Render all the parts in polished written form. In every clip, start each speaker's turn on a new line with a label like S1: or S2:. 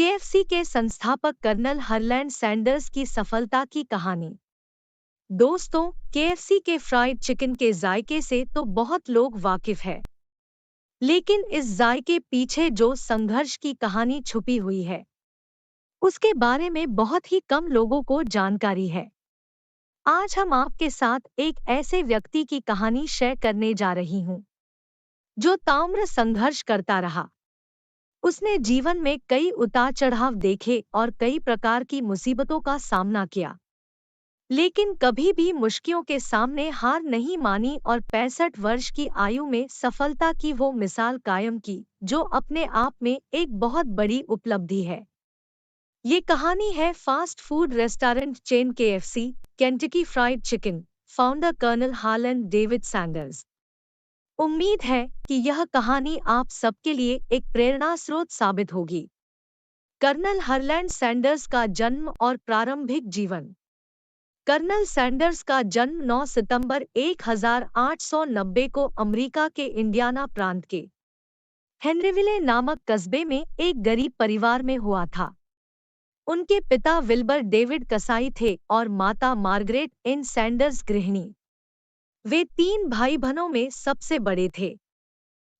S1: KFC के संस्थापक colonel Harland Sanders की सफलता की कहानी। दोस्तों, केएफसी के फ्राइड चिकन के जायके से तो बहुत लोग वाकिफ है, लेकिन इस जायके पीछे जो संघर्ष की कहानी छुपी हुई है, उसके बारे में बहुत ही कम लोगों को जानकारी है। आज हम आपके साथ एक ऐसे व्यक्ति की कहानी शेयर करने जा रही हूँ, जो ताम्र संघर्ष करता रहा। उसने जीवन में कई उतार चढ़ाव देखे और कई प्रकार की मुसीबतों का सामना किया, लेकिन कभी भी मुश्किलों के सामने हार नहीं मानी और 65 वर्ष की आयु में सफलता की वो मिसाल कायम की, जो अपने आप में एक बहुत बड़ी उपलब्धि है। ये कहानी है fast food restaurant chain KFC, Kentucky fried chicken, founder colonel Harland David Sanders. उम्मीद है कि यह कहानी आप सबके लिए एक प्रेरणा स्रोत साबित होगी। कर्नल हरलैंड सैंडर्स का जन्म और प्रारंभिक जीवन। कर्नल सैंडर्स का जन्म 9 सितंबर 1890 को अमेरिका के इंडियाना प्रांत के हेनरीविले नामक कस्बे में एक गरीब परिवार में हुआ था। उनके पिता विल्बर डेविड कसाई थे और माता मार्गरेट एन सैंडर्स गृहिणी। वे 3 भाई बहनों में सबसे बड़े थे।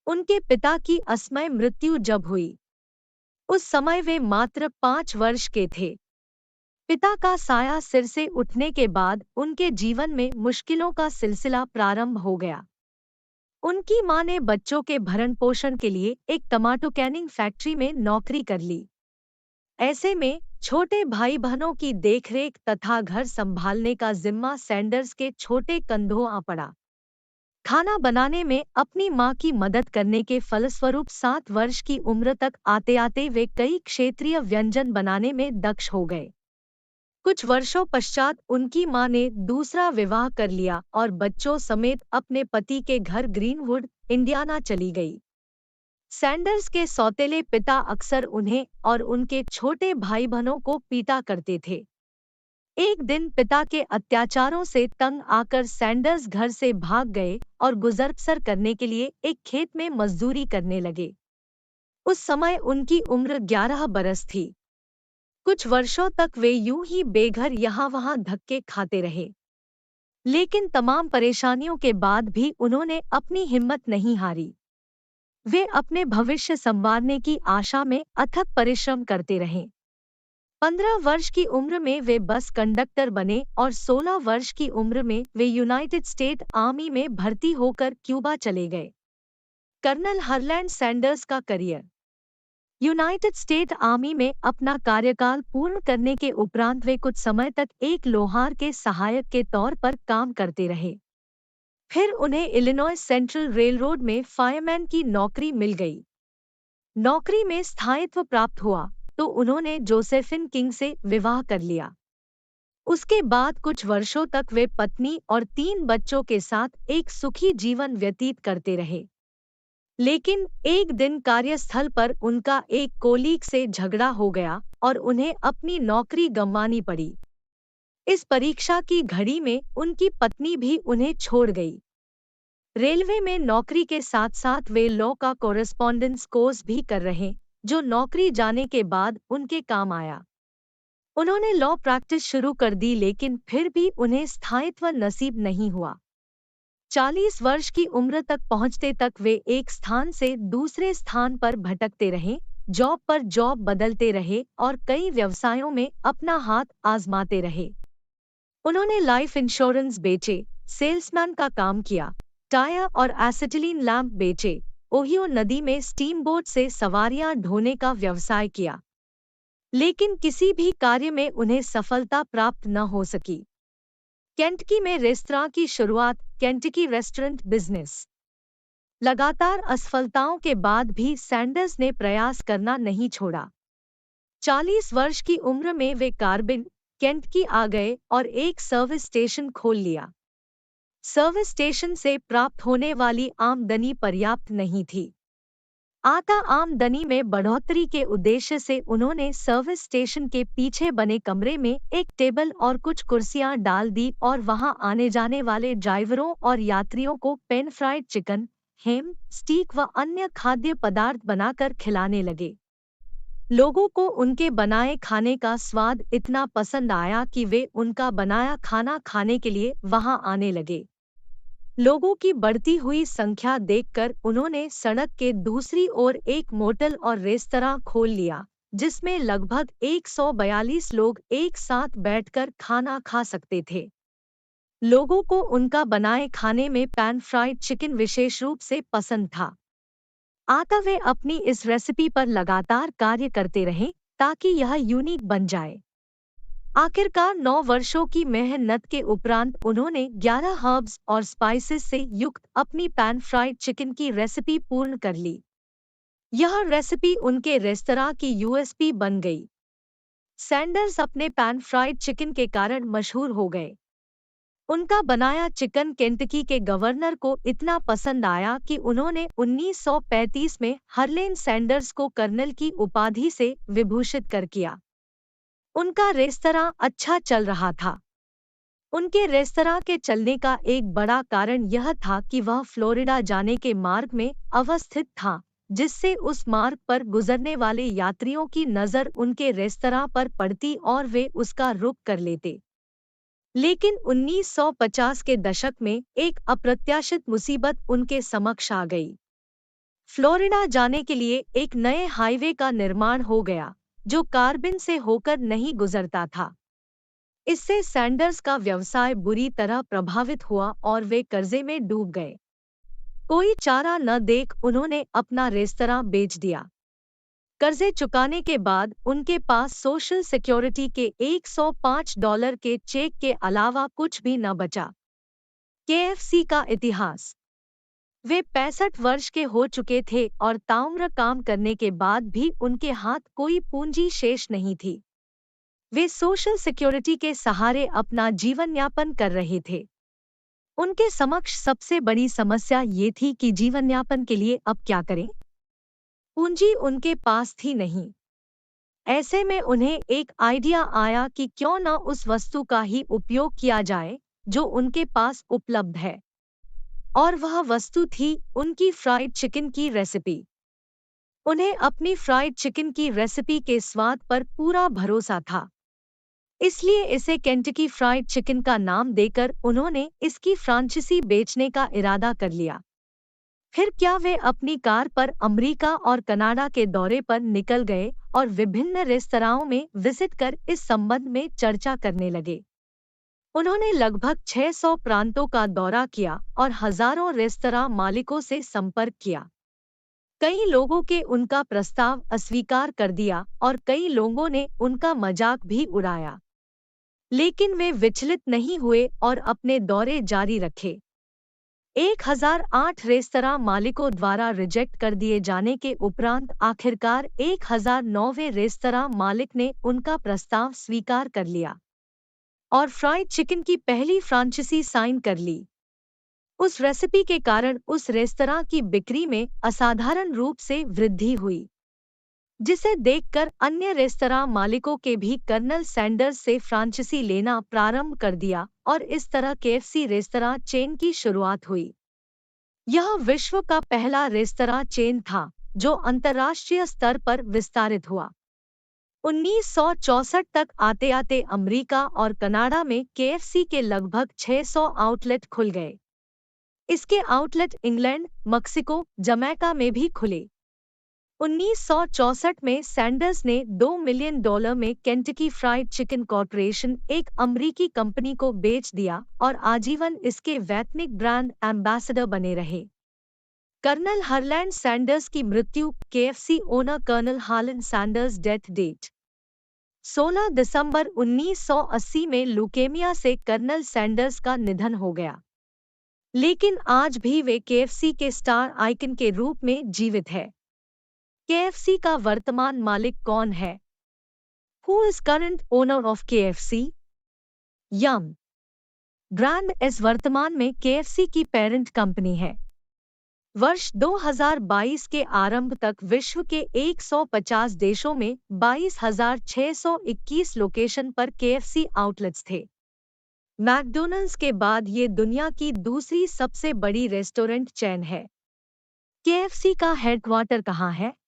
S1: उनके पिता की असमय मृत्यु जब हुई, उस समय वे मात्र 5 वर्ष के थे। पिता का साया सिर से उठने के बाद उनके जीवन में मुश्किलों का सिलसिला प्रारंभ हो गया। उनकी मां ने बच्चों के भरण पोषण के लिए एक टमाटो कैनिंग फैक्ट्री में नौकरी कर ली। ऐसे में छोटे भाई बहनों की देखरेख तथा घर संभालने का जिम्मा सैंडर्स के छोटे कंधों आ पड़ा। खाना बनाने में अपनी मां की मदद करने के फलस्वरूप 7 वर्ष की उम्र तक आते आते वे कई क्षेत्रीय व्यंजन बनाने में दक्ष हो गए। कुछ वर्षों पश्चात उनकी मां ने दूसरा विवाह कर लिया और बच्चों समेत अपने पति के घर ग्रीनवुड, इंडियाना चली गई। सैंडर्स के सौतेले पिता अक्सर उन्हें और उनके छोटे भाई बहनों को पीटा करते थे। एक दिन पिता के अत्याचारों से तंग आकर सैंडर्स घर से भाग गए और गुजर बसर करने के लिए एक खेत में मजदूरी करने लगे। उस समय उनकी उम्र 11 बरस थी। कुछ वर्षों तक वे यूं ही बेघर यहाँ-वहाँ धक्के खाते रहे, लेकिन तमाम परेशानियों के बाद भी उन्होंने अपनी हिम्मत नहीं हारी। वे अपने भविष्य संवारने की आशा में अथक परिश्रम करते रहे। 15 वर्ष की उम्र में वे बस कंडक्टर बने और 16 वर्ष की उम्र में वे यूनाइटेड स्टेट आर्मी में भर्ती होकर क्यूबा चले गए। कर्नल हरलैंड सैंडर्स का करियर। यूनाइटेड स्टेट आर्मी में अपना कार्यकाल पूर्ण करने के उपरांत वे कुछ समय तक एक लोहार के सहायक के तौर पर काम करते रहे। फिर उन्हें इलिनॉय सेंट्रल रेलरोड में फायरमैन की नौकरी मिल गई। नौकरी में स्थायित्व प्राप्त हुआ तो उन्होंने जोसेफिन किंग से विवाह कर लिया। उसके बाद कुछ वर्षों तक वे पत्नी और 3 बच्चों के साथ एक सुखी जीवन व्यतीत करते रहे। लेकिन एक दिन कार्यस्थल पर उनका एक कोलीग से झगड़ा हो गया और उन्हें अपनी नौकरी गंवानी पड़ी। इस परीक्षा की घड़ी में उनकी पत्नी भी उन्हें छोड़ गई। रेलवे में नौकरी के साथ साथ वे लॉ का कॉरेस्पॉन्डेंस कोर्स भी कर रहे, जो नौकरी जाने के बाद उनके काम आया। उन्होंने लॉ प्रैक्टिस शुरू कर दी, लेकिन फिर भी उन्हें स्थायित्व नसीब नहीं हुआ। 40 वर्ष की उम्र तक पहुंचते तक वे एक स्थान से दूसरे स्थान पर भटकते रहे, जॉब पर जॉब बदलते रहे और कई व्यवसायों में अपना हाथ आजमाते रहे। उन्होंने लाइफ इंश्योरेंस बेचे, सेल्समैन का काम किया, टायर और एसिटिलीन लैंप बेचे, ओहियो नदी में स्टीमबोट से सवारियां ढोने का व्यवसाय किया, लेकिन किसी भी कार्य में उन्हें सफलता प्राप्त न हो सकी। केंटकी में रेस्तरां की शुरुआत, केंटकी रेस्टोरेंट बिजनेस। लगातार असफलताओं के बाद भी सैंडर्स ने प्रयास करना नहीं छोड़ा। 40 वर्ष की उम्र में वे कार्बिन, केंटकी आ गए और एक सर्विस स्टेशन खोल लिया। सर्विस स्टेशन से प्राप्त होने वाली आमदनी पर्याप्त नहीं थी। आता आमदनी में बढ़ोतरी के उद्देश्य से उन्होंने सर्विस स्टेशन के पीछे बने कमरे में एक टेबल और कुछ कुर्सियां डाल दी और वहां आने जाने वाले ड्राइवरों और यात्रियों को पेन फ्राइड चिकन, हैम, स्टीक व अन्य खाद्य पदार्थ बनाकर खिलाने लगे। लोगों को उनके बनाए खाने का स्वाद इतना पसंद आया कि वे उनका बनाया खाना खाने के लिए वहां आने लगे। लोगों की बढ़ती हुई संख्या देखकर उन्होंने सड़क के दूसरी ओर एक मोटल और रेस्तरां खोल लिया, जिसमें लगभग 142 लोग एक साथ बैठकर खाना खा सकते थे। लोगों को उनका बनाए खाने में पैन फ्राइड चिकन विशेष रूप से पसंद था। अतः वे अपनी इस रेसिपी पर लगातार कार्य करते रहे ताकि यह यूनिक बन जाए। आखिरकार 9 वर्षों की मेहनत के उपरांत उन्होंने 11 हर्ब्स और स्पाइसेस से युक्त अपनी पैन फ्राइड चिकन की रेसिपी पूर्ण कर ली। यह रेसिपी उनके रेस्तरां की यूएसपी बन गई। सैंडर्स अपने पैन फ्राइड चिकन के कारण मशहूर हो गए। उनका बनाया चिकन केंटकी के गवर्नर को इतना पसंद आया कि उन्होंने 1935 में हरलेन सैंडर्स को कर्नल की उपाधि से विभूषित कर किया। उनका रेस्तरां अच्छा चल रहा था। उनके रेस्तरां के चलने का एक बड़ा कारण यह था कि वह फ्लोरिडा जाने के मार्ग में अवस्थित था, जिससे उस मार्ग पर गुजरने वाले यात्रियों की नज़र उनके रेस्तरां पर पड़ती और वे उसका रुख कर लेते। लेकिन 1950 के दशक में एक अप्रत्याशित मुसीबत उनके समक्ष आ गई। फ्लोरिडा जाने के लिए एक नए हाईवे का निर्माण हो गया, जो कार्बिन से होकर नहीं गुजरता था। इससे सैंडर्स का व्यवसाय बुरी तरह प्रभावित हुआ और वे कर्जे में डूब गए। कोई चारा न देख उन्होंने अपना रेस्तरां बेच दिया। कर्जे चुकाने के बाद उनके पास सोशल सिक्योरिटी के $105 के चेक के अलावा कुछ भी न बचा। केएफसी का इतिहास। वे 65 वर्ष के हो चुके थे और ताउम्र काम करने के बाद भी उनके हाथ कोई पूंजी शेष नहीं थी। वे सोशल सिक्योरिटी के सहारे अपना जीवन यापन कर रहे थे। उनके समक्ष सबसे बड़ी समस्या ये थी कि जीवन यापन के लिए अब क्या करें? पूंजी उनके पास थी नहीं। ऐसे में उन्हें एक आइडिया आया कि क्यों न उस वस्तु का ही उपयोग किया जाए जो उनके पास उपलब्ध है। और वह वस्तु थी उनकी फ्राइड चिकन की रेसिपी। उन्हें अपनी फ्राइड चिकन की रेसिपी के स्वाद पर पूरा भरोसा था। इसलिए इसे केंटकी फ्राइड चिकन का नाम देकर उन्होंने इसकी फ्रांचाइजी बेचने का इरादा कर लिया। फिर क्या वे अपनी कार पर अमेरिका और कनाडा के दौरे पर निकल गए और विभिन्न रेस्तराओं में विजिट कर इस संबंध में चर्चा करने लगे। उन्होंने लगभग 600 प्रांतों का दौरा किया और हजारों रेस्तरां मालिकों से संपर्क किया। कई लोगों के उनका प्रस्ताव अस्वीकार कर दिया और कई लोगों ने उनका मजाक भी उड़ाया। लेकिन वे विचलित नहीं हुए और अपने दौरे जारी रखे। 1008 रेस्तरां मालिकों द्वारा रिजेक्ट कर दिए जाने के उपरांत आखिरकार 1009वें रेस्तरां मालिक ने उनका प्रस्ताव स्वीकार कर लिया और फ्राइड चिकन की पहली फ्रांचाइजी साइन कर ली। उस रेसिपी के कारण उस रेस्तरां की बिक्री में असाधारण रूप से वृद्धि हुई, जिसे देखकर अन्य रेस्तरां मालिकों के भी कर्नल सैंडर्स से फ्रांचाइजी लेना प्रारंभ कर दिया और इस तरह केएफसी रेस्तरां चेन की शुरुआत हुई। यह विश्व का पहला रेस्तरां चेन था जो अंतर्राष्ट्रीय स्तर पर विस्तारित हुआ। 1964 तक आते आते अमेरिका और कनाडा में केएफसी के लगभग 600 आउटलेट खुल गए। इसके आउटलेट इंग्लैंड, मैक्सिको, जमैका में भी खुले। 1964 में सैंडर्स ने $2 मिलियन में केंटकी फ्राइड चिकन कॉर्पोरेशन, एक अमेरिकी कंपनी को बेच दिया और आजीवन इसके वैश्विक ब्रांड एम्बेसडर बने रहे। कर्नल हरलैंड सैंडर्स की मृत्यु। KFC owner colonel Harlan Sanders death date 16 दिसंबर 1980 में ल्यूकेमिया से कर्नल सैंडर्स का निधन हो गया। लेकिन आज भी वे केएफसी के स्टार आइकन के रूप में जीवित है। केएफसी का वर्तमान मालिक कौन है? Who is current owner of KFC? Yum brands वर्तमान में केएफसी की पेरेंट कंपनी है। वर्ष 2022 के आरंभ तक विश्व के 150 देशों में 22,621 लोकेशन पर केएफसी आउटलेट्स थे। मैकडॉनल्ड्स के बाद ये दुनिया की दूसरी सबसे बड़ी रेस्टोरेंट चेन है। केएफसी का हेडक्वार्टर कहाँ है?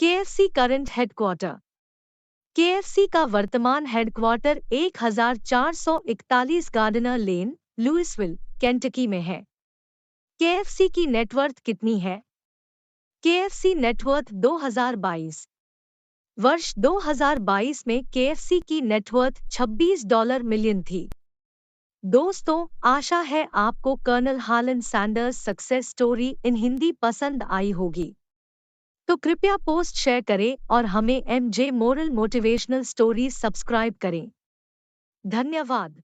S1: KFC current headquarter. KFC का वर्तमान हेडक्वार्टर 1441 गार्डनर लेन, लुइसविल, केंटकी में है। KFC की नेटवर्थ कितनी है? KFC नेटवर्थ 2022 वर्ष 2022 में KFC की नेटवर्थ $26 मिलियन थी। दोस्तों, आशा है आपको colonel Harlan Sanders success story in Hindi पसंद आई होगी। तो कृपया पोस्ट शेयर करें और हमें MJ moral motivational stories subscribe करें। धन्यवाद।